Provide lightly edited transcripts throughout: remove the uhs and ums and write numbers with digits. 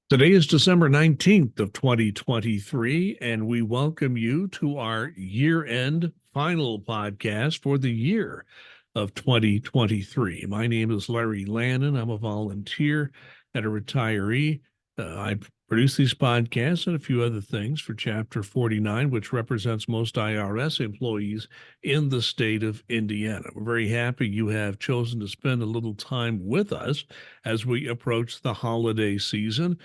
Today is December 19th of 2023, and we welcome you to our year-end final podcast for the year of 2023. My name is Larry Lannan. I'm a volunteer and a retiree. I produce these podcasts and a few other things for Chapter 49, which represents most IRS employees in the state of Indiana. We're very happy you have chosen to spend a little time with us as we approach the holiday season.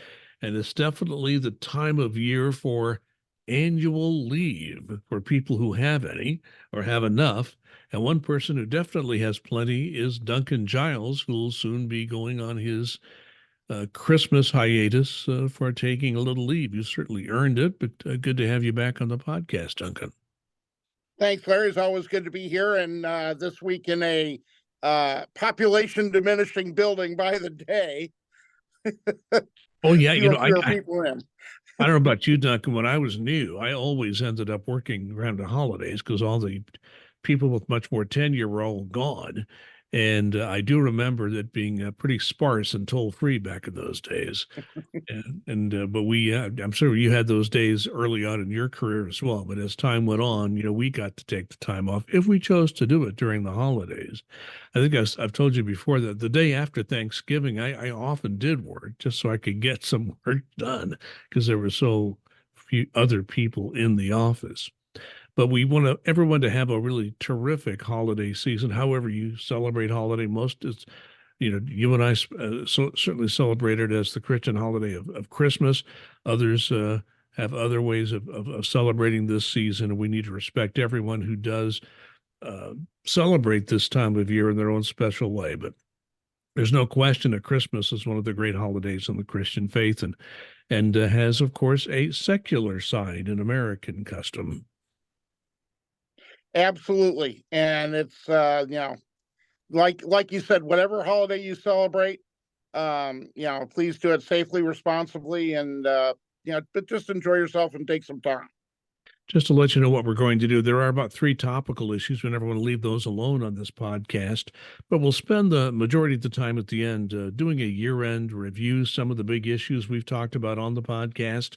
And it's definitely the time of year for annual leave for people who have any or have enough. And one person who definitely has plenty is Duncan Giles, who will soon be going on his Christmas hiatus for taking a little leave. You certainly earned it, but good to have you back on the podcast, Duncan. Thanks, Larry. It's always good to be here. And this week in a population diminishing building by the day. Oh, yeah. Fewer people in. I don't know about you, Duncan. When I was new, I always ended up working around the holidays because all the people with much more tenure were all gone. And I do remember that being pretty sparse and toll free back in those days. But I'm sure you had those days early on in your career as well. But as time went on, we got to take the time off if we chose to do it during the holidays. I think I've told you before that the day after Thanksgiving, I often did work just so I could get some work done because there were so few other people in the office. But we want everyone to have a really terrific holiday season. However you celebrate holiday, most is, you and I certainly celebrate it as the Christian holiday of Christmas. Others have other ways of celebrating this season, and we need to respect everyone who does celebrate this time of year in their own special way. But there's no question that Christmas is one of the great holidays in the Christian faith, and has, of course, a secular side in American custom. Absolutely. And it's like you said, whatever holiday you celebrate, please do it safely, responsibly, and but just enjoy yourself and take some time. Just to let you know what we're going to do, there are about 3 topical issues. We never want to leave those alone on this podcast, but we'll spend the majority of the time at the end doing a year-end review, some of the big issues we've talked about on the podcast,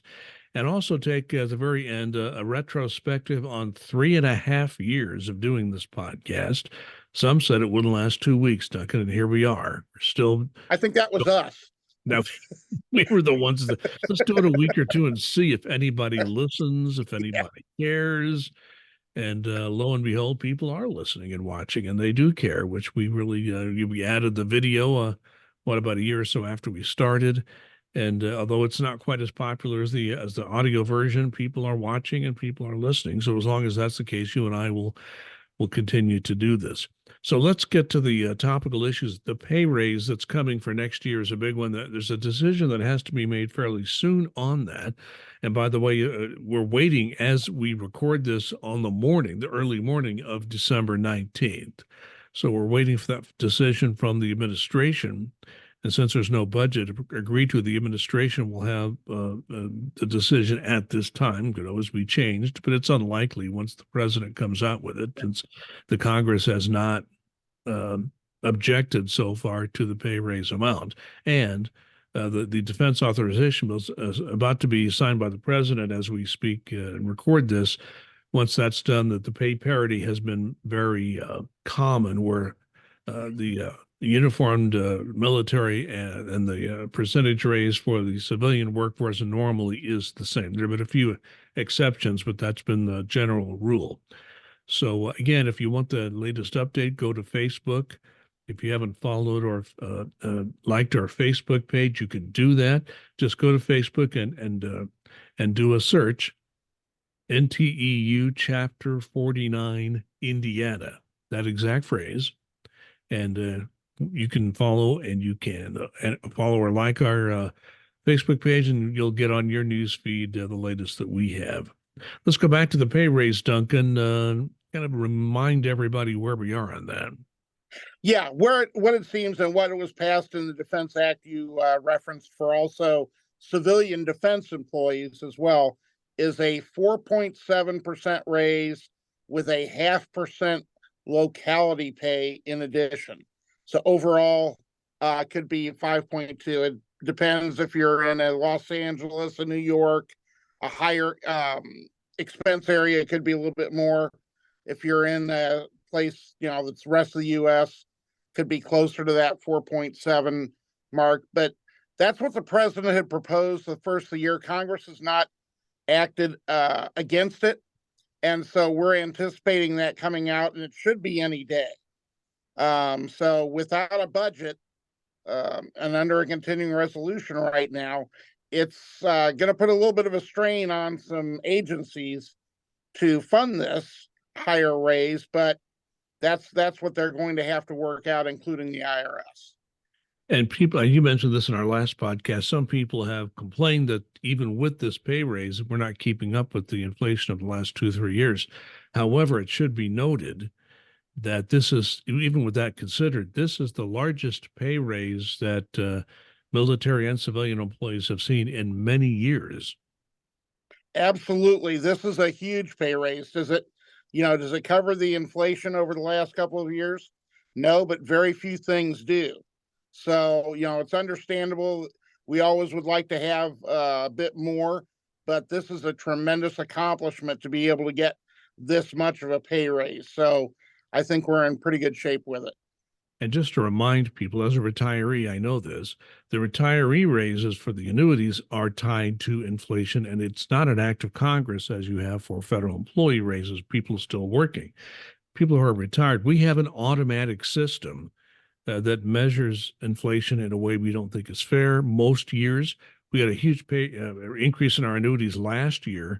and also take at the very end a retrospective on 3.5 years of doing this podcast. Some said it wouldn't last 2 weeks, Duncan, and here we are. We're still. I think that was us. Now, we were the ones that let's do it a week or two and see if anybody listens, if anybody cares. And lo and behold, people are listening and watching, and they do care, which we really we added the video, about a year or so after we started. And although it's not quite as popular as the audio version, people are watching and people are listening. So as long as that's the case, you and I will continue to do this. So let's get to the topical issues. The pay raise that's coming for next year is a big one. There's a decision that has to be made fairly soon on that. And by the way, we're waiting as we record this on the early morning of December 19th. So we're waiting for that decision from the administration. And since there's no budget agreed to, the administration will have the decision at this time. Could always be changed, but it's unlikely once the president comes out with it, since the Congress has not objected so far to the pay raise amount. And the defense authorization bill is about to be signed by the president as we speak and record this. Once that's done, that the pay parity has been very common, where the uniformed military and the percentage raise for the civilian workforce normally is the same. There have been a few exceptions, but that's been the general rule. So again, if you want the latest update, go to Facebook. If you haven't followed or liked our Facebook page, you can do that. Just go to Facebook and do a search, NTEU Chapter 49 Indiana, that exact phrase, and you can follow and you can follow or like our Facebook page, and you'll get on your news feed the latest that we have. Let's go back to the pay raise, Duncan. Kind of remind everybody where we are on that. Yeah, what it seems and what it was passed in the Defense Act you referenced for also civilian defense employees as well is a 4.7% raise with a 0.5% locality pay in addition. So overall, could be 5.2. depends if you're in a Los Angeles, a New York, a higher expense area, it could be a little bit more. If you're in a place, that's the rest of the U.S., could be closer to that 4.7 mark. But that's what the president had proposed the first of the year. Congress has not acted against it. And so we're anticipating that coming out, and it should be any day. So without a budget and under a continuing resolution right now, it's going to put a little bit of a strain on some agencies to fund this higher raise, but that's what they're going to have to work out, including the IRS. And people, you mentioned this in our last podcast, some people have complained that even with this pay raise, we're not keeping up with the inflation of the last 2, 3 years. However, it should be noted that this is, even with that considered, this is the largest pay raise that military and civilian employees have seen in many years. Absolutely. This is a huge pay raise. Does it cover the inflation over the last couple of years? No, but very few things do. So, it's understandable. We always would like to have a bit more, but this is a tremendous accomplishment to be able to get this much of a pay raise. So I think we're in pretty good shape with it. And just to remind people, as a retiree, I know this, the retiree raises for the annuities are tied to inflation, and it's not an act of Congress as you have for federal employee raises, people still working. People who are retired, we have an automatic system that measures inflation in a way we don't think is fair. Most years, we had a huge pay increase in our annuities last year.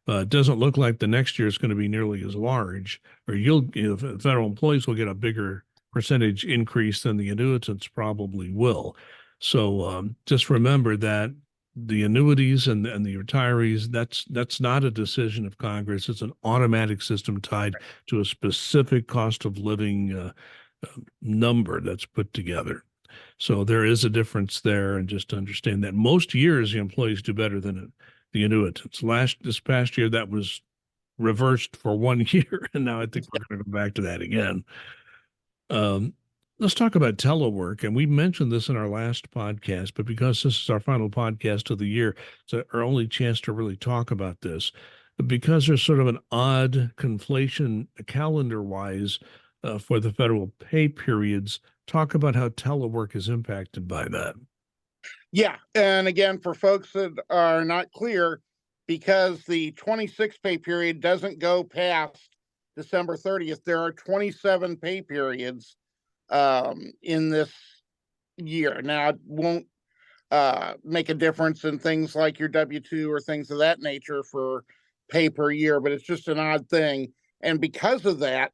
It doesn't look like the next year is going to be nearly as large, or federal employees will get a bigger percentage increase than the annuitants probably will. So just remember that the annuities and the retirees, that's not a decision of Congress. It's an automatic system tied to a specific cost of living number that's put together. So there is a difference there, and just to understand that most years the employees do better than the annuitants. This past year that was reversed for 1 year, and now I think we're going to go back to that again. Let's talk about telework, and we mentioned this in our last podcast, but because this is our final podcast of the year, it's our only chance to really talk about this. Because there's sort of an odd conflation calendar-wise for the federal pay periods, talk about how telework is impacted by that. Yeah. And again, for folks that are not clear, because the 26 pay period doesn't go past December 30th, there are 27 pay periods in this year. Now, it won't make a difference in things like your W-2 or things of that nature for pay per year, but it's just an odd thing. And because of that,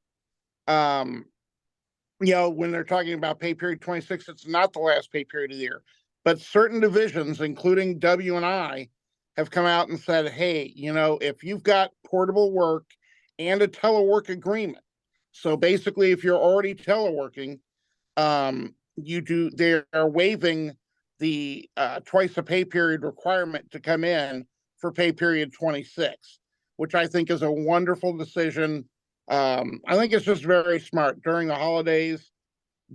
when they're talking about pay period 26, it's not the last pay period of the year. But certain divisions, including W&I, have come out and said, hey, if you've got portable work and a telework agreement, so basically if you're already teleworking, they are waiving the twice a pay period requirement to come in for pay period 26, which I think is a wonderful decision. I think it's just very smart. During the holidays,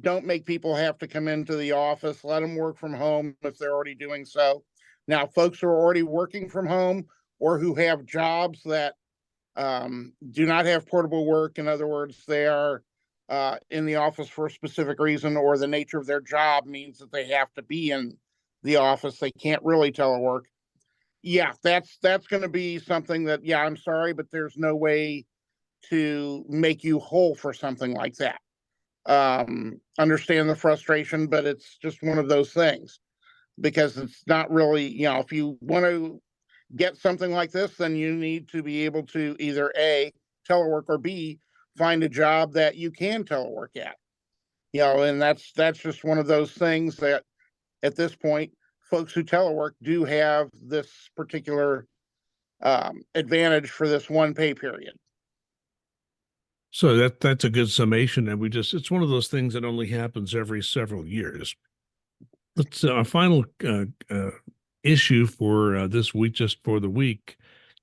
don't make people have to come into the office. Let them work from home if they're already doing so. Now, folks who are already working from home or who have jobs that do not have portable work, in other words, they are in the office for a specific reason, or the nature of their job means that they have to be in the office. They can't really telework. Yeah, that's going to be something that, I'm sorry, but there's no way to make you whole for something like that. Understand the frustration, but it's just one of those things, because it's not really, if you want to get something like this, then you need to be able to either A, telework, or B, find a job that you can telework at. And that's just one of those things that at this point, folks who telework do have this particular advantage for this one pay period. So that's a good summation, and it's one of those things that only happens every several years. Let's our final issue for this week, just for the week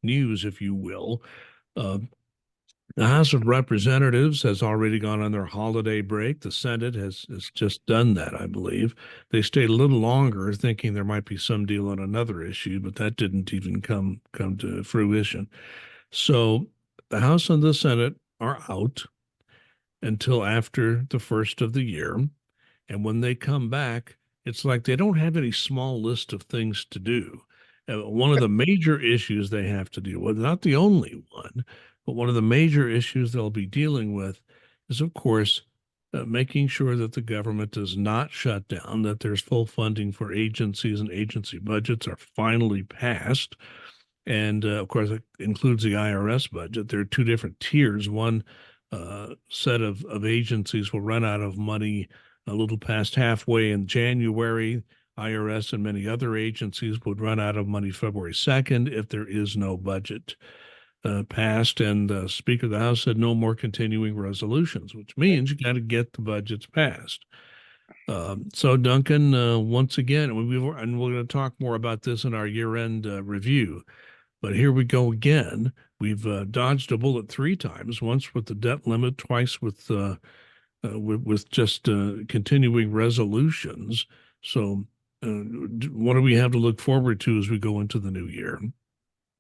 news, if you will. The House of Representatives has already gone on their holiday break. The Senate has just done that, I believe. They stayed a little longer, thinking there might be some deal on another issue, but that didn't even come to fruition. So the House and the Senate are out until after the first of the year. And when they come back, it's like they don't have any small list of things to do. One of the major issues they have to deal with, not the only one, but one of the major issues they'll be dealing with is, of course, making sure that the government does not shut down, that there's full funding for agencies and agency budgets are finally passed. And of course, it includes the IRS budget. There are two different tiers. One set of agencies will run out of money a little past halfway in January. IRS and many other agencies would run out of money February 2nd if there is no budget passed. And the Speaker of the House said no more continuing resolutions, which means you got to get the budgets passed. So, Duncan, once again, and we're going to talk more about this in our year-end review. But here we go again. We've dodged a bullet three times, once with the debt limit, twice with just continuing resolutions. So what do we have to look forward to as we go into the new year?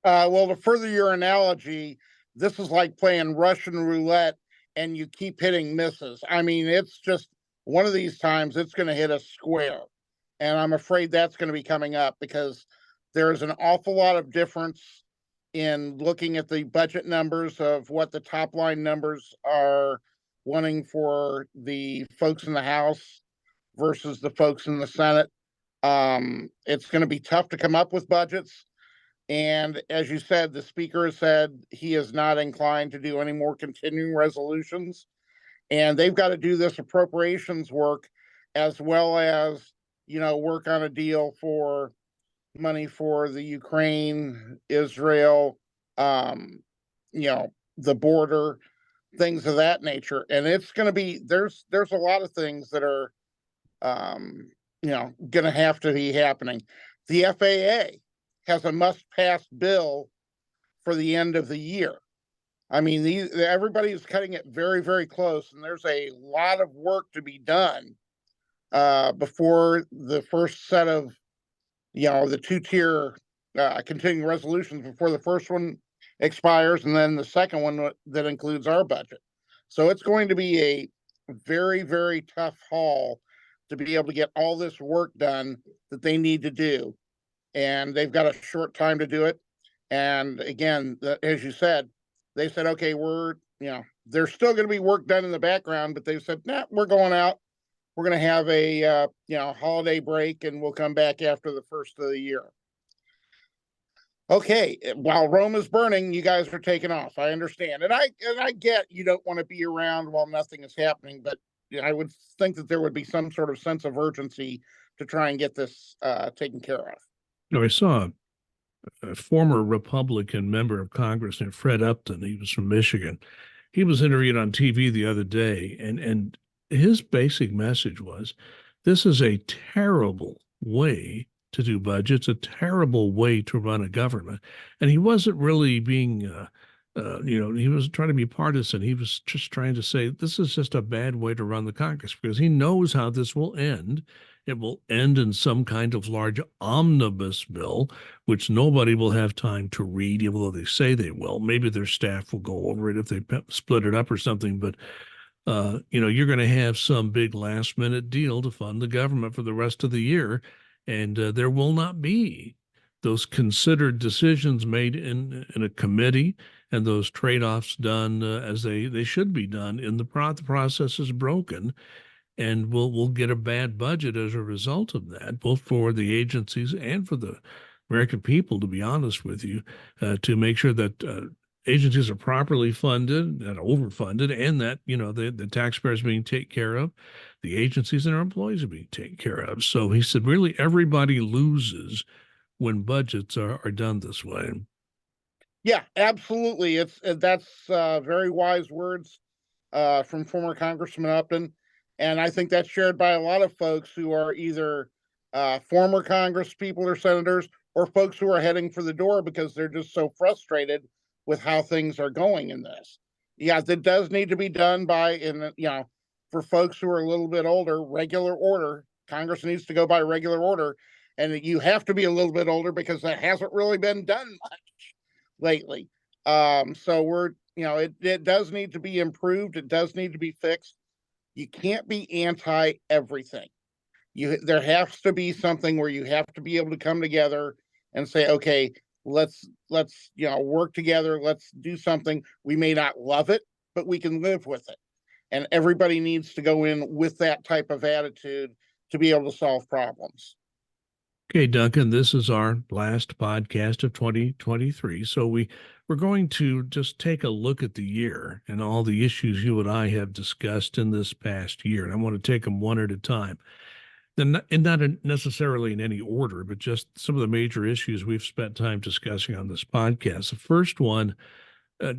Well, to further your analogy, this is like playing Russian roulette and you keep hitting misses. I mean, it's just one of these times it's going to hit a square. And I'm afraid that's going to be coming up because there's an awful lot of difference in looking at the budget numbers of what the top line numbers are wanting for the folks in the House versus the folks in the Senate. It's going to be tough to come up with budgets. And as you said, the speaker has said he is not inclined to do any more continuing resolutions. And they've got to do this appropriations work as well as, work on a deal for money for the Ukraine, Israel, the border, things of that nature. And it's going to be, there's a lot of things that are, going to have to be happening. The FAA has a must-pass bill for the end of the year. I mean, everybody's cutting it very, very close, and there's a lot of work to be done before the first set of, the two-tier continuing resolutions before the first one expires, and then the second one that includes our budget. So it's going to be a very, very tough haul to be able to get all this work done that they need to do. And they've got a short time to do it. And again, as you said, they said, okay, there's still going to be work done in the background, but they've said, nah, we're going out. We're going to have a, holiday break and we'll come back after the first of the year. Okay, while Rome is burning, you guys are taking off. I understand. And I get you don't want to be around while nothing is happening, but I would think that there would be some sort of sense of urgency to try and get this taken care of. I saw a former Republican member of Congress named Fred Upton. He was from Michigan. He was interviewed on TV the other day, and his basic message was, this is a terrible way to do budgets, a terrible way to run a government. And he wasn't really being, he was trying to be partisan. He was just trying to say, this is just a bad way to run the Congress because he knows how this will end. It will end in some kind of large omnibus bill, which nobody will have time to read, even though they say they will. Maybe their staff will go over it if they split it up or something. But, you're going to have some big last minute deal to fund the government for the rest of the year. And there will not be those considered decisions made in a committee and those trade-offs done as they should be done. The process is broken. And we'll get a bad budget as a result of that, both for the agencies and for the American people, to be honest with you, to make sure that agencies are properly funded and overfunded, and that the taxpayers are being taken care of, the agencies and their employees are being taken care of. So he said, really, everybody loses when budgets are done this way. Yeah, absolutely. That's very wise words from former Congressman Upton. And I think that's shared by a lot of folks who are either former Congress people or senators, or folks who are heading for the door because they're just so frustrated with how things are going in this. Yeah, that does need to be done by, and for folks who are a little bit older, regular order. Congress needs to go by regular order, and you have to be a little bit older because that hasn't really been done much lately. So it does need to be improved. It does need to be fixed. You can't be anti everything. There has to be something where you have to be able to come together and say, okay, let's work together. Let's do something. We may not love it, but we can live with it. And everybody needs to go in with that type of attitude to be able to solve problems. Okay, Duncan, this is our last podcast of 2023. So we're going to just take a look at the year and all the issues you and I have discussed in this past year. And I want to take them one at a time. And not necessarily in any order, but just some of the major issues we've spent time discussing on this podcast. The first one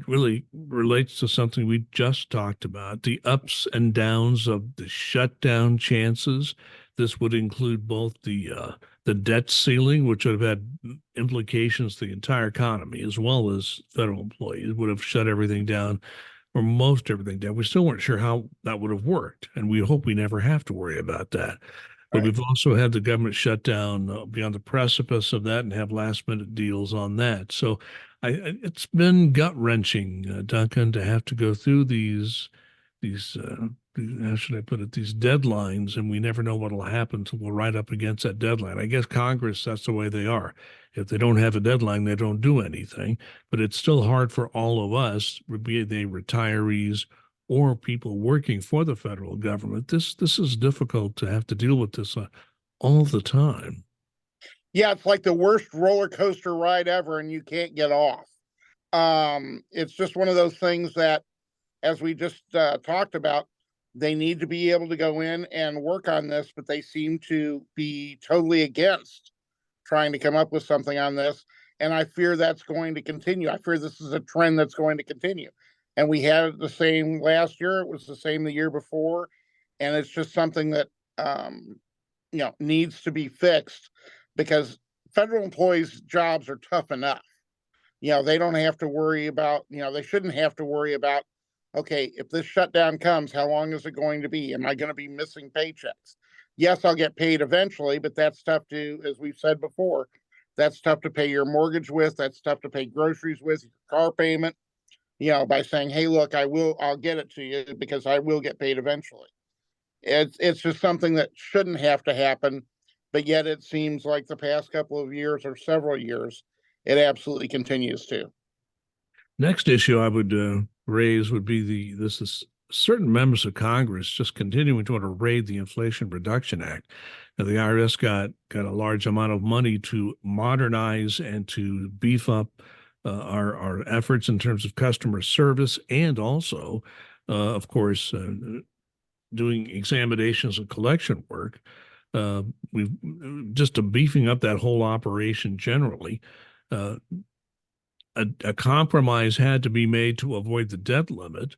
really relates to something we just talked about, the ups and downs of the shutdown chances. This would include both the debt ceiling, which would have had implications to the entire economy, as well as federal employees would have shut everything down or most everything down. We still weren't sure how that would have worked, and we hope we never have to worry about that. But Right. we've also had the government shut down beyond the precipice of that and have last minute deals on that. So it's been gut wrenching, Duncan, to have to go through these how should I put it, these deadlines, and we never know what will happen until we're right up against that deadline. I guess Congress, that's the way they are. If they don't have a deadline, they don't do anything. But it's still hard for all of us, be they retirees or people working for the federal government. This is difficult to have to deal with this all the time. Yeah, it's like the worst roller coaster ride ever, and you can't get off. It's just one of those things that, as we just talked about, they need to be able to go in and work on this, but they seem to be totally against trying to come up with something on this. And I fear that's going to continue. I fear this is a trend that's going to continue. And we had it the same last year. It was the same the year before. And it's just something that, needs to be fixed because federal employees' jobs are tough enough. They don't have to worry about, they shouldn't have to worry about, okay, if this shutdown comes, how long is it going to be? Am I going to be missing paychecks? Yes, I'll get paid eventually, but that's tough to, as we've said before, that's tough to pay your mortgage with. That's tough to pay groceries with, your car payment, by saying, hey, look, I'll get it to you because I will get paid eventually. It's just something that shouldn't have to happen, but yet it seems like the past couple of years or several years, it absolutely continues to. Next issue I would raise would be this is certain members of Congress just continuing to want to raid the Inflation Reduction Act. Now, the IRS got a large amount of money to modernize and to beef up our efforts in terms of customer service and also, of course, doing examinations and collection work. We've just beefing up that whole operation generally. Uh, a compromise had to be made to avoid the debt limit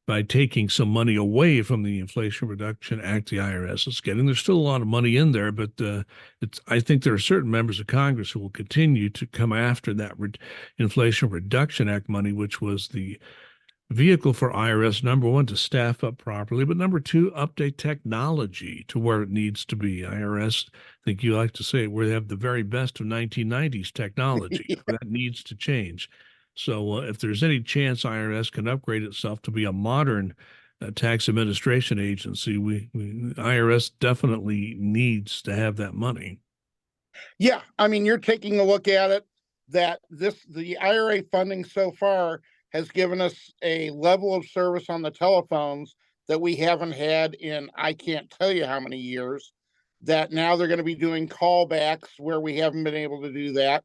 by taking some money away from the Inflation Reduction Act the IRS is getting. There's still a lot of money in there, but I think there are certain members of Congress who will continue to come after that Inflation Reduction Act money, which was the vehicle for IRS, number one, to staff up properly, but number two, update technology to where it needs to be. IRS, I think you like to say, we have the very best of 1990s technology. That needs to change. So if there's any chance IRS can upgrade itself to be a modern tax administration agency, IRS definitely needs to have that money. Yeah, I mean, you're taking a look at it that the IRA funding so far has given us a level of service on the telephones that we haven't had in I can't tell you how many years. That now they're going to be doing callbacks where we haven't been able to do that.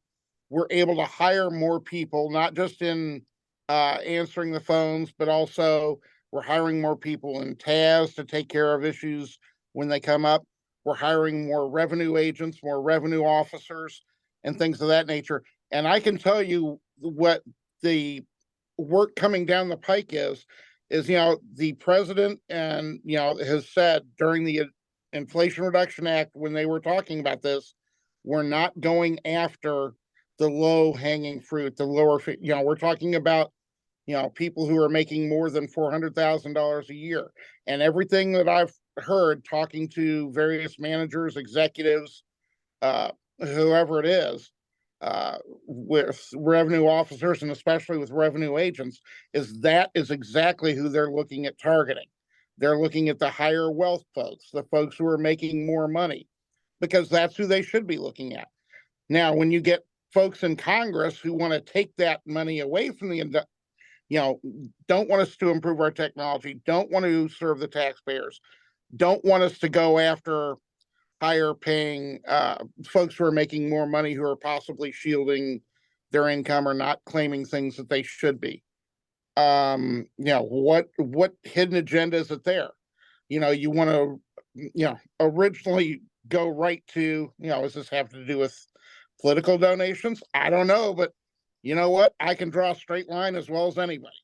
We're able to hire more people, not just in answering the phones, but also we're hiring more people in TAS to take care of issues when they come up. We're hiring more revenue agents, more revenue officers, and things of that nature. And I can tell you what the work coming down the pike is the president and has said during the Inflation Reduction Act when they were talking about this, we're not going after the low hanging fruit, the lower, we're talking about people who are making more than $400,000 a year. And everything that I've heard talking to various managers, executives, whoever it is, with revenue officers and especially with revenue agents, is exactly who they're looking at targeting. They're looking at the higher wealth folks, the folks who are making more money, because that's who they should be looking at. Now, when you get folks in Congress who want to take that money away from don't want us to improve our technology, don't want to serve the taxpayers, don't want us to go after higher paying folks who are making more money, who are possibly shielding their income or not claiming things that they should be. What hidden agenda is it there? You want to, originally go right to, does this have to do with political donations? I don't know, but you know what? I can draw a straight line as well as anybody.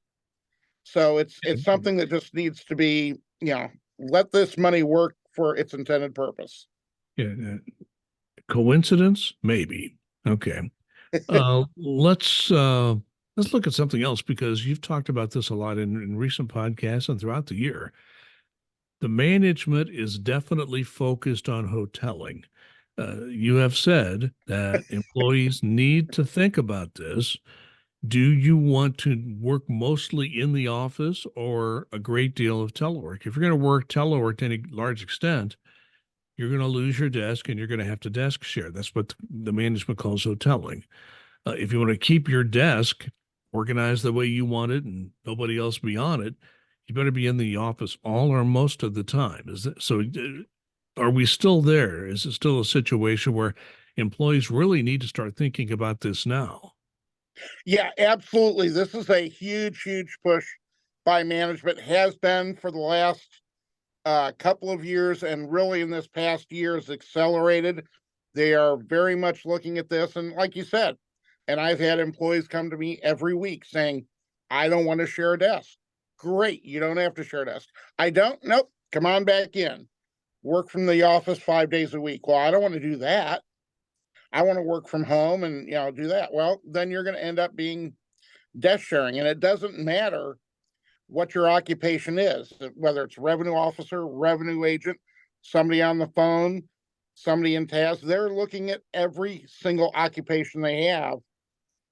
So it's something that just needs to be, let this money work for its intended purpose. Yeah. Coincidence? Maybe. Okay. Let's look at something else, because you've talked about this a lot in recent podcasts and throughout the year. The management is definitely focused on hoteling. You have said that employees need to think about this. Do you want to work mostly in the office or a great deal of telework? If you're going to work telework to any large extent, you're going to lose your desk and you're going to have to desk share. That's what the management calls hoteling. If you want to keep your desk organized the way you want it and nobody else be on it, you better be in the office all or most of the time. Are we still there? Is it still a situation where employees really need to start thinking about this now? Yeah, absolutely. This is a huge, huge push by management, has been for the last couple of years, and really in this past year has accelerated. They are very much looking at this. And like you said, and I've had employees come to me every week saying, I don't want to share a desk. Great. You don't have to share a desk. I don't. Nope. Come on back in. Work from the office 5 days a week. Well, I don't want to do that. I want to work from home and do that. Well, then you're going to end up being desk sharing. And it doesn't matter what your occupation is, whether it's revenue officer, revenue agent, somebody on the phone, somebody in task. They're looking at every single occupation they have,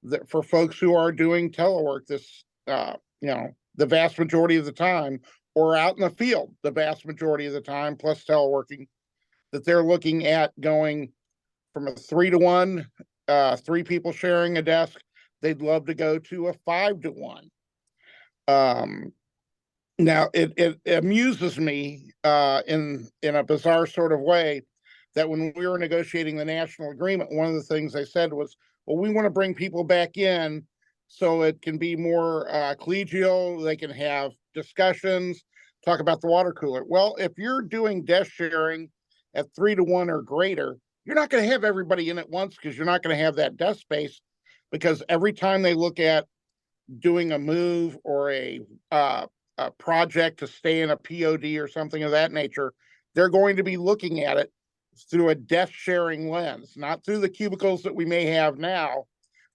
that for folks who are doing telework this, the vast majority of the time, or out in the field the vast majority of the time, plus teleworking, that they're looking at going from a 3-to-1, 3 people sharing a desk. They'd love to go to a 5-to-1. Now it amuses me in a bizarre sort of way that when we were negotiating the national agreement, one of the things they said was, well, we want to bring people back in so it can be more collegial. They can have discussions, talk about the water cooler. Well, if you're doing desk sharing at 3-to-1 or greater, you're not going to have everybody in at once, because you're not going to have that desk space, because every time they look at doing a move or a project to stay in a POD or something of that nature, they're going to be looking at it through a desk sharing lens, not through the cubicles that we may have now,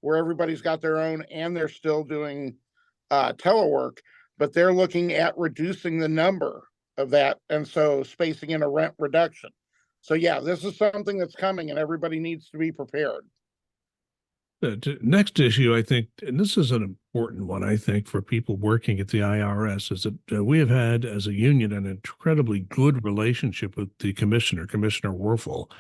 where everybody's got their own and they're still doing telework, but they're looking at reducing the number of that, and so spacing in a rent reduction. So yeah, this is something that's coming, and everybody needs to be prepared. The next issue, I think, and this is an important one, I think, for people working at the IRS, is that we have had, as a union, an incredibly good relationship with the commissioner, Commissioner Werfel.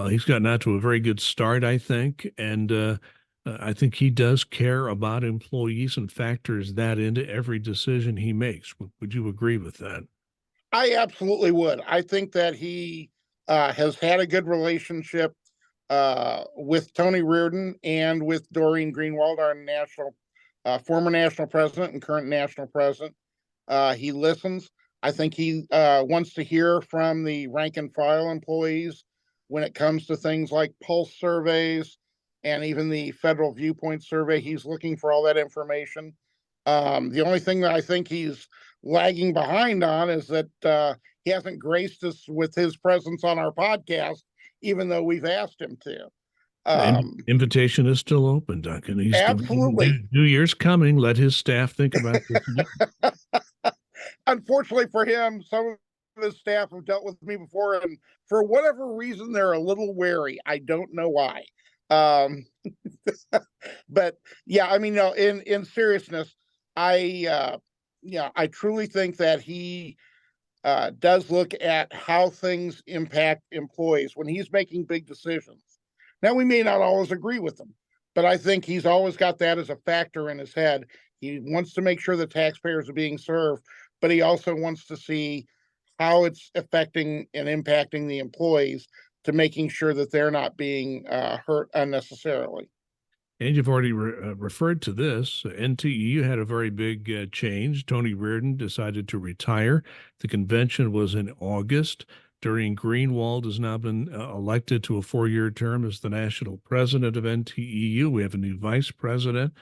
He's gotten out to a very good start, I think, and I think he does care about employees and factors that into every decision he makes. Would you agree with that? I absolutely would. I think that he has had a good relationship with Tony Reardon and with Doreen Greenwald, our former national president and current national president. He listens. I think he wants to hear from the rank and file employees when it comes to things like pulse surveys and even the federal viewpoint survey. He's looking for all that information. The only thing that I think he's lagging behind on is that he hasn't graced us with his presence on our podcast, even though we've asked him to. The Um, invitation is still open, Duncan. Absolutely. New Year's coming. Let his staff think about this again. Unfortunately for him, some of his staff have dealt with me before, and for whatever reason, they're a little wary. I don't know why. Um, but yeah, I mean, no, in seriousness, I truly think that he does look at how things impact employees when he's making big decisions. Now, we may not always agree with them, but I think he's always got that as a factor in his head. He wants to make sure the taxpayers are being served, but he also wants to see how it's affecting and impacting the employees to making sure that they're not being hurt unnecessarily. And you've already referred to this. NTEU had a very big change. Tony Reardon decided to retire. The convention was in August. Doreen Greenwald has now been elected to a 4-year term as the national president of NTEU. We have a new vice president,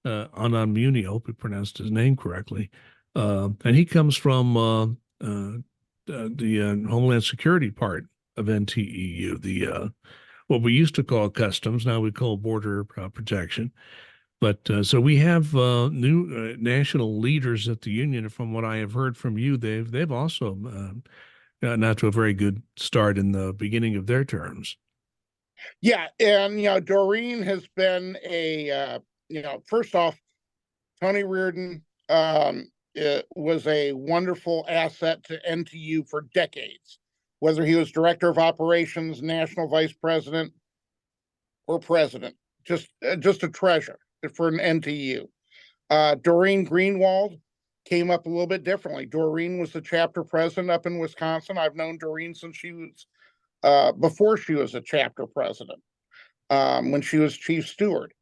Anand Muni. I hope we pronounced his name correctly. And he comes from the Homeland Security part of NTEU, the what we used to call customs, now we call border protection. But so we have new national leaders at the union. And from what I have heard from you, they've also gotten out to a very good start in the beginning of their terms. Yeah, and Doreen has been first off, Tony Reardon was a wonderful asset to NTU for decades, whether he was director of operations, national vice president, or president. Just a treasure for an NTU. Doreen Greenwald came up a little bit differently. Doreen was the chapter president up in Wisconsin. I've known Doreen since she was before she was a chapter president, when she was chief steward.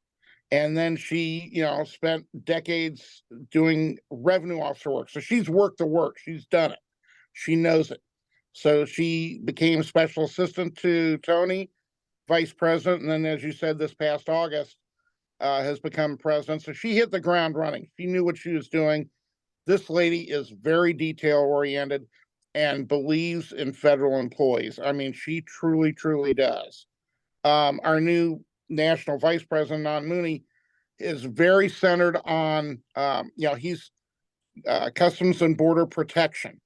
And then she, spent decades doing revenue officer work. So she's worked the work. She's done it. She knows it. So she became special assistant to Tony, vice president, and then, as you said, this past August, has become president. So she hit the ground running. She knew what she was doing. This lady is very detail oriented and believes in federal employees. I mean, she truly, truly does. Our new national vice president, Don Mooney, is very centered on, he's Customs and Border Protection.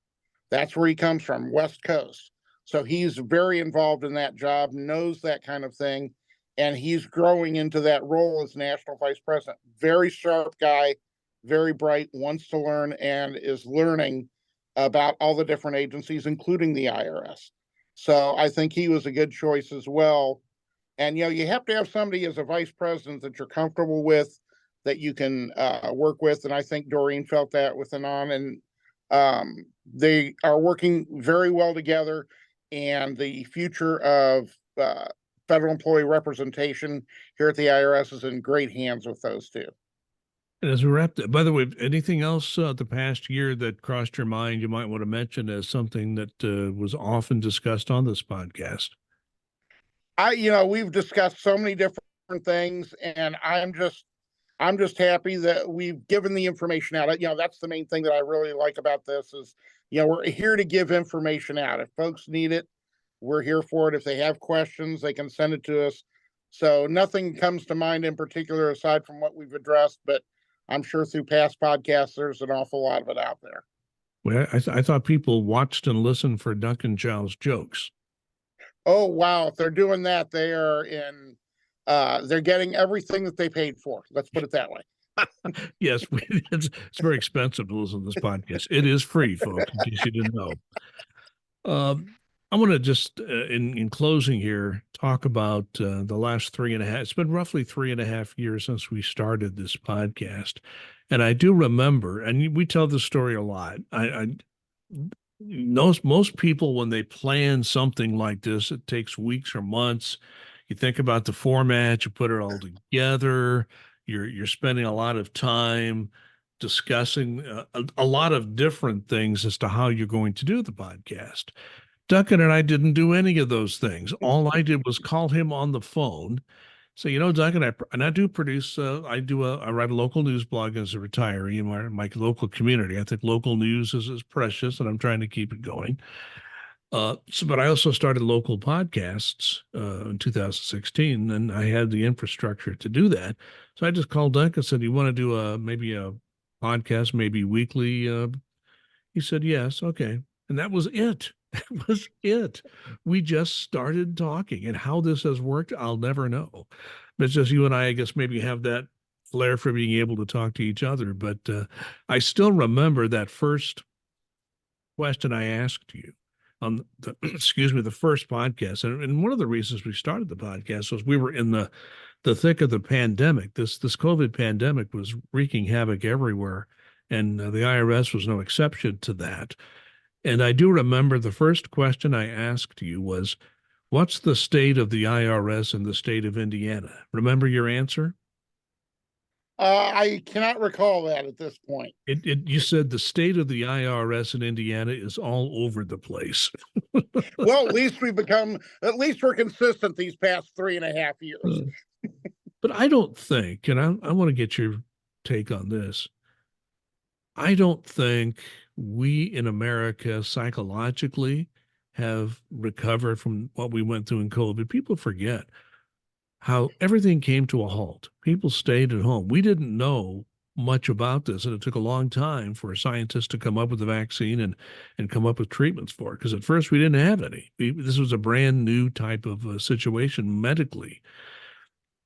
That's where he comes from, West Coast. So he's very involved in that job, knows that kind of thing, and he's growing into that role as national vice president. Very sharp guy, very bright, wants to learn, and is learning about all the different agencies, including the IRS. So I think he was a good choice as well. And you have to have somebody as a vice president that you're comfortable with, that you can work with. And I think Doreen felt that with Anand, and they are working very well together. And the future of federal employee representation here at the IRS is in great hands with those two. And as we wrap, by the way, anything else the past year that crossed your mind you might want to mention as something that was often discussed on this podcast? We've discussed so many different things, and I'm just happy that we've given the information out. That's the main thing that I really like about this is, we're here to give information out. If folks need it, we're here for it. If they have questions, they can send it to us. So nothing comes to mind in particular aside from what we've addressed, but I'm sure through past podcasts, there's an awful lot of it out there. Well, I thought people watched and listened for Duncan Giles jokes. Oh, wow. If they're doing that, they're getting everything that they paid for. Let's put it that way. Yes, it's very expensive to listen to this podcast. It is free, folks, in case you didn't know. I want to just, in closing here, talk about the last 3.5. It's been roughly 3.5 years since we started this podcast, and I do remember, and we tell this story a lot. Most people, when they plan something like this, it takes weeks or months. You think about the format, you put it all together. You're spending a lot of time discussing a lot of different things as to how you're going to do the podcast. Duncan and I didn't do any of those things. All I did was call him on the phone. Say, Duncan, I do produce. I write a local news blog as a retiree in my local community. I think local news is precious, and I'm trying to keep it going. But I also started local podcasts in 2016, and I had the infrastructure to do that. So I just called Duncan and said, "You want to do maybe a podcast, maybe weekly?" He said, "Yes, okay," and that was it. That was it. We just started talking, and how this has worked, I'll never know. But it's just you and I guess, maybe have that flair for being able to talk to each other. But I still remember that first question I asked you on the excuse me, the first podcast. And one of the reasons we started the podcast was we were in the thick of the pandemic. This COVID pandemic was wreaking havoc everywhere, and the IRS was no exception to that. And I do remember the first question I asked you was, "What's the state of the IRS in the state of Indiana?" Remember your answer? I cannot recall that at this point. You said the state of the IRS in Indiana is all over the place. Well, at least we're consistent these past 3.5 years. But I don't think, and I want to get your take on this. I don't think we in America psychologically have recovered from what we went through in COVID. People forget how everything came to a halt. People stayed at home. We didn't know much about this, and it took a long time for scientists to come up with a vaccine and come up with treatments for it. Because at first we didn't have any. This was a brand new type of situation medically.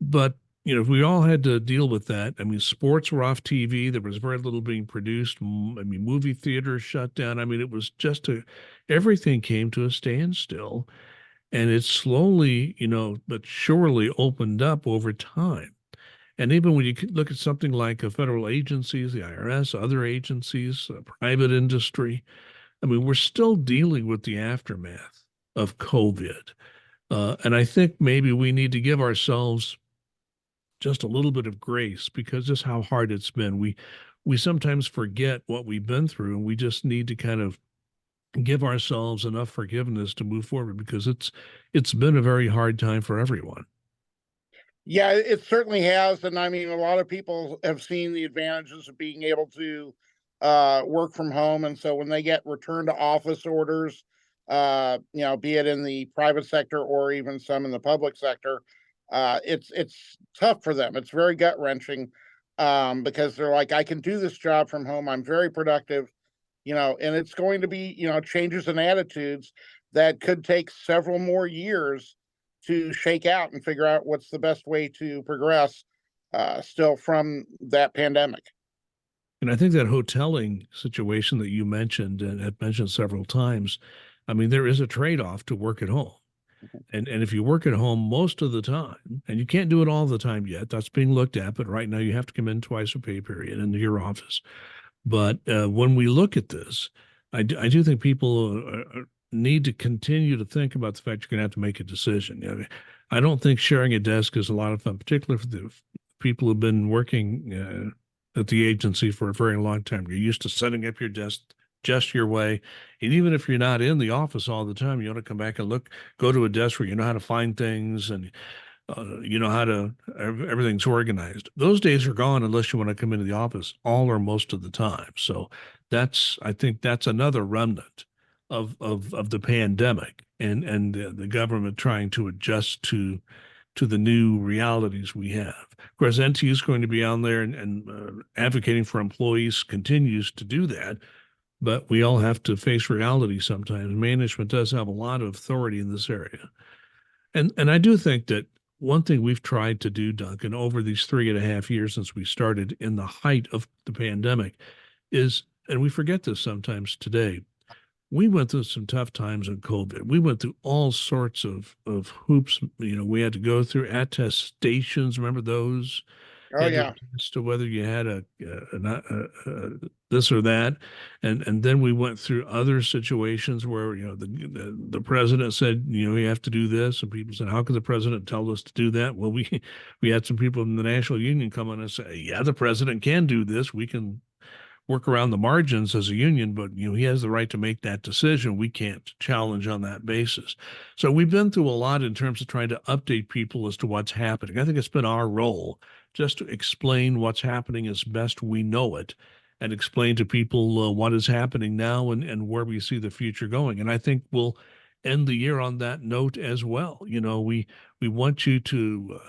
But if we all had to deal with that, I mean, sports were off TV. There was very little being produced. I mean, movie theaters shut down. I mean, it was just everything came to a standstill, and it slowly, but surely opened up over time. And even when you look at something like federal agencies, the IRS, other agencies, private industry, I mean, we're still dealing with the aftermath of COVID. And I think maybe we need to give ourselves just a little bit of grace because just how hard it's been. We sometimes forget what we've been through, and we just need to kind of give ourselves enough forgiveness to move forward because it's been a very hard time for everyone. Yeah, it certainly has. And I mean, a lot of people have seen the advantages of being able to work from home. And so when they get return to office orders, be it in the private sector or even some in the public sector, it's tough for them. It's very gut wrenching because they're like, I can do this job from home. I'm very productive, and it's going to be, changes in attitudes that could take several more years to shake out and figure out what's the best way to progress still from that pandemic. And I think that hoteling situation that you mentioned and had mentioned several times, I mean, there is a trade-off to work at home. And if you work at home most of the time, and you can't do it all the time yet, that's being looked at. But right now, you have to come in twice a pay period into your office. But when we look at this, I do think people need to continue to think about the fact you're going to have to make a decision. I don't think sharing a desk is a lot of fun, particularly for the people who've been working at the agency for a very long time. You're used to setting up your desk just your way. And even if you're not in the office all the time, you ought to come back and go to a desk where you know how to find things and you know how to, everything's organized. Those days are gone unless you want to come into the office all or most of the time. So I think that's another remnant of the pandemic and the government trying to adjust to the new realities we have. Of course, NTU is going to be on there and advocating for employees continues to do that. But we all have to face reality sometimes. Management does have a lot of authority in this area. And I do think that one thing we've tried to do, Duncan, over these 3.5 years since we started in the height of the pandemic is, and we forget this sometimes today, we went through some tough times in COVID. We went through all sorts of hoops. We had to go through attestations. Remember those? Oh You had to yeah. attest to whether you had this or that, and then we went through other situations where the president said you have to do this, and people said, how could the president tell us to do that? Well, we had some people in the National Union come on and say, yeah, the president can do this. We can work around the margins as a union, but he has the right to make that decision. We can't challenge on that basis. So we've been through a lot in terms of trying to update people as to what's happening. I think it's been our role just to explain what's happening as best we know it, and explain to people what is happening now and where we see the future going. And I think we'll end the year on that note as well. We want you to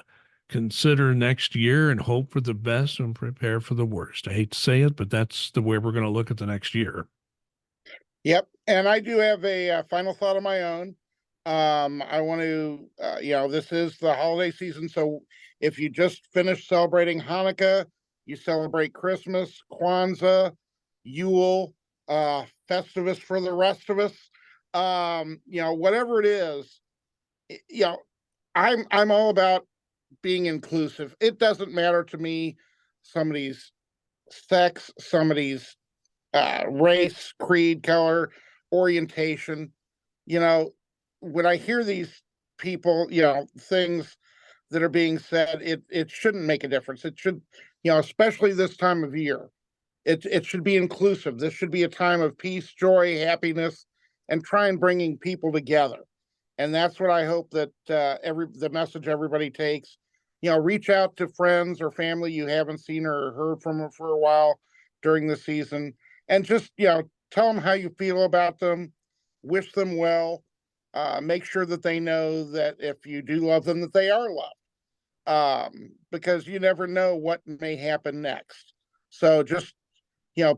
consider next year and hope for the best and prepare for the worst. I hate to say it, but that's the way we're going to look at the next year. Yep. And I do have a final thought of my own. I want to, this is the holiday season. So if you just finished celebrating Hanukkah, you celebrate Christmas, Kwanzaa, Yule, Festivus for the rest of us. Whatever it is, I'm all about being inclusive. It doesn't matter to me somebody's sex, somebody's race, creed, color, orientation. When I hear these people, things that are being said, it shouldn't make a difference. It should, especially this time of year, it should be inclusive. This should be a time of peace, joy, happiness, and try and bringing people together. And that's what I hope that the message everybody takes. Reach out to friends or family you haven't seen or heard from for a while during the season, and just tell them how you feel about them, wish them well, make sure that they know that if you do love them, that they are loved, because you never know what may happen next. So just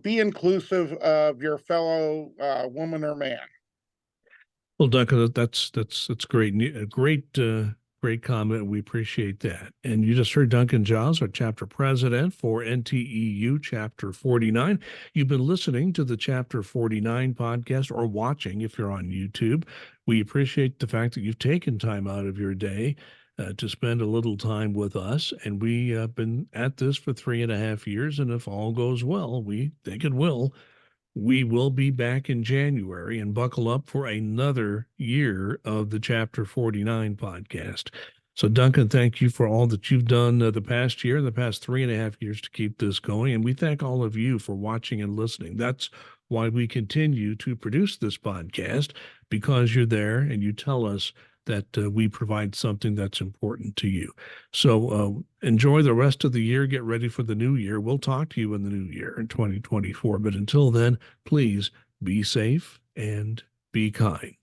be inclusive of your fellow woman or man. Well, Duncan, that's great. Great comment. We appreciate that. And you just heard Duncan Giles, our chapter president for NTEU Chapter 49. You've been listening to the Chapter 49 podcast, or watching if you're on YouTube. We appreciate the fact that you've taken time out of your day to spend a little time with us. And we have been at this for 3.5 years. And if all goes well, we think it will. We will be back in January, and buckle up for another year of the Chapter 49 podcast. So, Duncan, thank you for all that you've done the past year, the past 3.5 years to keep this going. And we thank all of you for watching and listening. That's why we continue to produce this podcast, because you're there and you tell us that we provide something that's important to you. So enjoy the rest of the year. Get ready for the new year. We'll talk to you in the new year in 2024. But until then, please be safe and be kind.